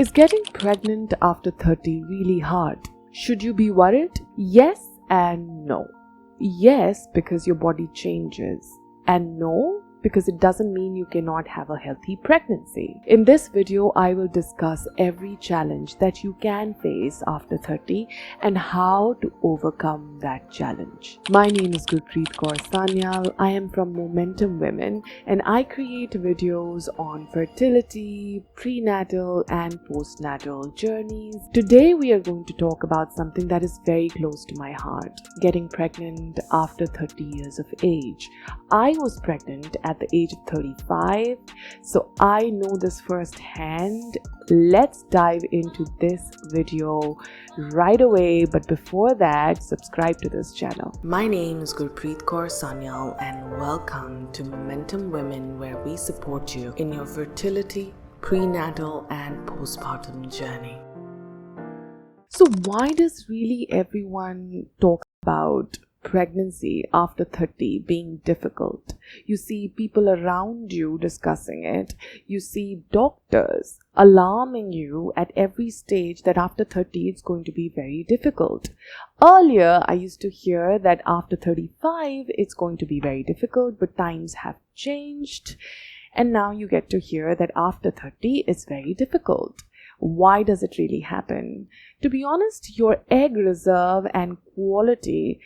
Is getting pregnant after 30 really hard? Should you be worried? Yes and no. Yes, because your body changes. And no, because it doesn't mean you cannot have a healthy pregnancy. In this video, I will discuss every challenge that you can face after 30 and how to overcome that challenge. My name is Gurpreet Kaur Sanyal. I am from Momentum Women and I create videos on fertility, prenatal and postnatal journeys. Today we are going to talk about something that is very close to my heart: getting pregnant after 30 years of age. I was pregnant at the age of 35, so I know this firsthand. Let's dive into this video right away, but before that, subscribe to this channel. My name is Gurpreet Kaur Sanyal and welcome to Momentum Women, where we support you in your fertility, prenatal and postpartum journey. So why does really everyone talk about pregnancy after 30 being difficult? You see people around you discussing it. You see doctors alarming you at every stage that after 30 it's going to be very difficult. Earlier, I used to hear that after 35 it's going to be very difficult, but times have changed. And now you get to hear that after 30 it's very difficult. Why does it really happen? To be honest, your egg reserve and quality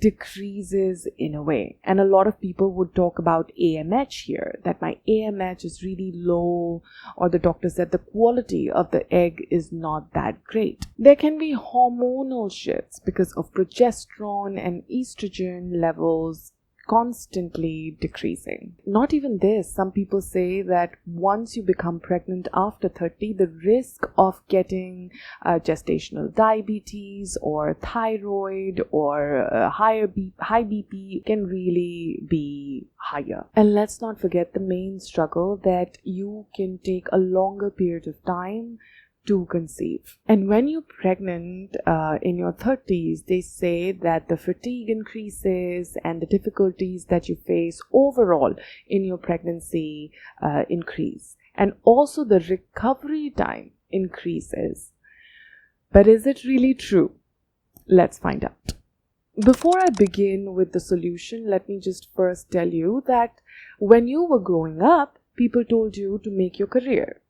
decreases in a way, and a lot of people would talk about AMH here, that my AMH is really low, or the doctor said the quality of the egg is not that great. There can be hormonal shifts because of progesterone and estrogen levels constantly decreasing. Not even this, some people say that once you become pregnant after 30, the risk of getting gestational diabetes or thyroid or high BP can really be higher. And let's not forget the main struggle, that you can take a longer period of time to conceive. And when you're pregnant in your 30s, they say that the fatigue increases and the difficulties that you face overall in your pregnancy increase. And also the recovery time increases. But is it really true? Let's find out. Before I begin with the solution, let me just first tell you that when you were growing up, people told you to make your career.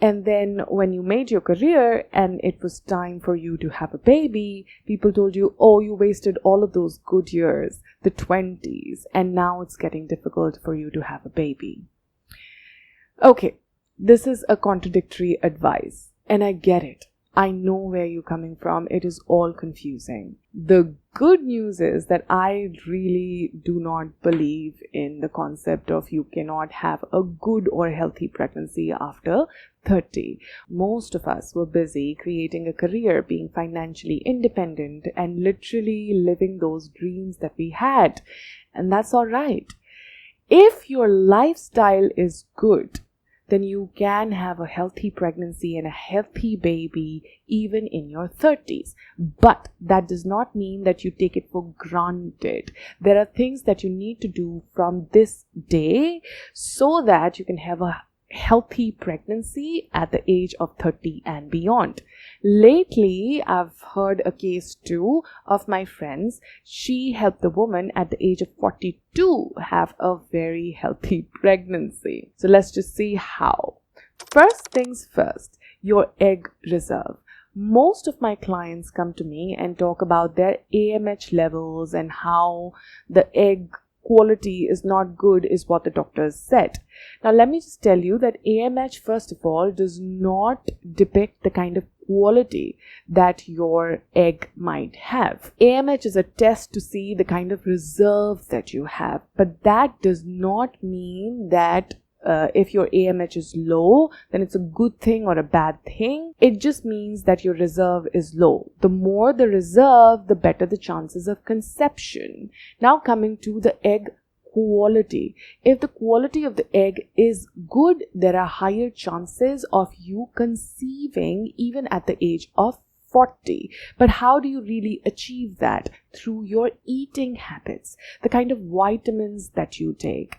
And then when you made your career and it was time for you to have a baby, people told you, oh, you wasted all of those good years, the 20s, and now it's getting difficult for you to have a baby. Okay, this is a contradictory advice, and I get it. I know where you're coming from. It is all confusing. The good news is that I really do not believe in the concept of you cannot have a good or healthy pregnancy after 30. Most of us were busy creating a career, being financially independent, and literally living those dreams that we had. And that's all right. If your lifestyle is good, then you can have a healthy pregnancy and a healthy baby even in your 30s. But that does not mean that you take it for granted. There are things that you need to do from this day so that you can have a healthy pregnancy at the age of 30 and beyond. Lately, I've heard a case too of my friends. She helped the woman at the age of 42 have a very healthy pregnancy. So let's just see how. First things first, your egg reserve. Most of my clients come to me and talk about their AMH levels and how the egg quality is not good, is what the doctors said. Now let me just tell you that AMH, first of all, does not depict the kind of quality that your egg might have. AMH is a test to see the kind of reserves that you have, but that does not mean that if your AMH is low, then it's a good thing or a bad thing. It just means that your reserve is low. The more the reserve, the better the chances of conception. Now coming to the egg quality. If the quality of the egg is good, there are higher chances of you conceiving even at the age of 40. But how do you really achieve that? Through your eating habits, the kind of vitamins that you take.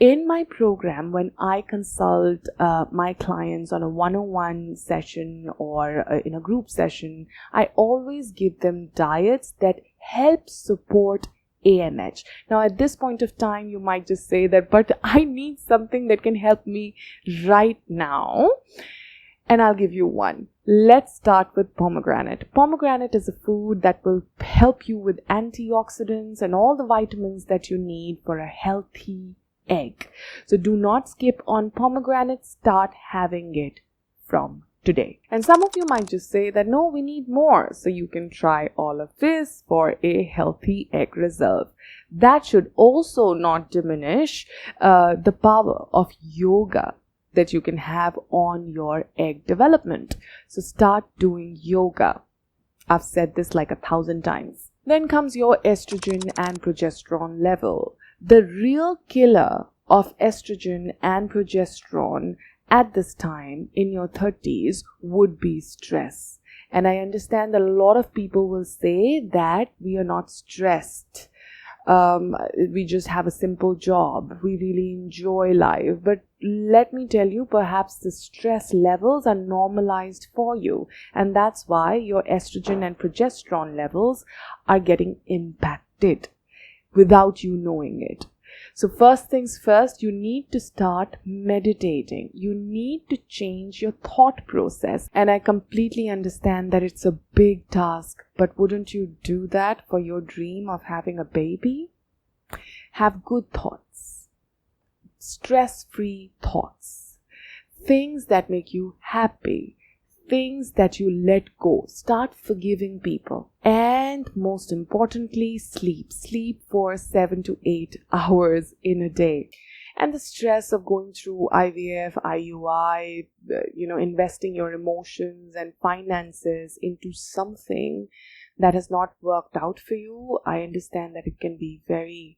In my program, when I consult my clients on a one-on-one session or in a group session, I always give them diets that help support AMH. Now, at this point of time, you might just say that, but I need something that can help me right now. And I'll give you one. Let's start with pomegranate. Pomegranate is a food that will help you with antioxidants and all the vitamins that you need for a healthy egg. So do not skip on pomegranate. Start having it from today. And some of you might just say that, no, we need more. So you can try all of this for a healthy egg reserve. That should also not diminish the power of yoga that you can have on your egg development. So start doing yoga. I've said this like 1,000 times. Then comes your estrogen and progesterone level. The real killer of estrogen and progesterone at this time in your 30s would be stress. And I understand that a lot of people will say that we are not stressed. We just have a simple job. We really enjoy life. But let me tell you, perhaps the stress levels are normalized for you. And that's why your estrogen and progesterone levels are getting impacted without you knowing it. So first things first, you need to start meditating. You need to change your thought process. And I completely understand that it's a big task, but wouldn't you do that for your dream of having a baby? Have good thoughts, stress-free thoughts, things that make you happy, things that you let go. Start forgiving people. And most importantly, sleep. Sleep for 7 to 8 hours in a day. And the stress of going through IVF, IUI, investing your emotions and finances into something that has not worked out for you, I understand that it can be very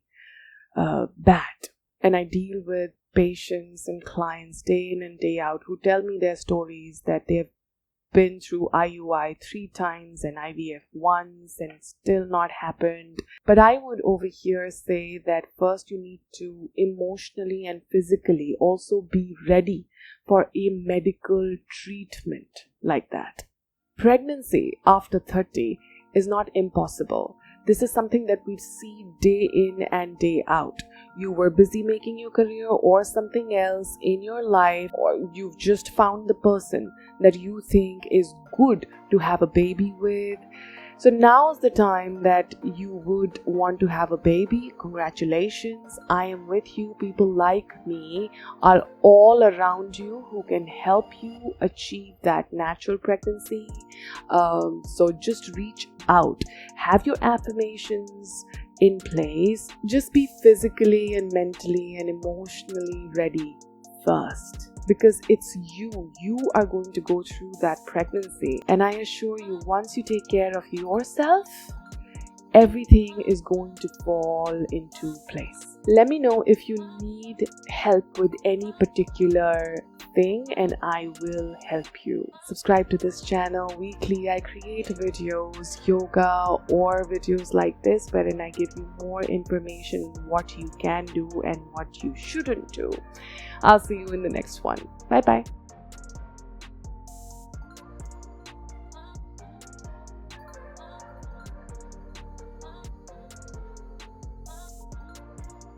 bad. And I deal with patients and clients day in and day out who tell me their stories that they've been through IUI 3 times and IVF once and still not happened. But I would over here say that first you need to emotionally and physically also be ready for a medical treatment like that. Pregnancy after 30 is not impossible. This is something that we see day in and day out. You were busy making your career or something else in your life, or you've just found the person that you think is good to have a baby with. So now's the time that you would want to have a baby. Congratulations, I am with you. People like me are all around you who can help you achieve that natural pregnancy. So just reach out. Have your affirmations in place. Just be physically and mentally and emotionally ready first. Because it's you are going to go through that pregnancy. And I assure you, once you take care of yourself, everything is going to fall into place. Let me know if you need help with any particular thing and I will help you. Subscribe to this channel weekly. I create videos, yoga or videos like this wherein I give you more information what you can do and what you shouldn't do. I'll see you in the next one. Bye bye.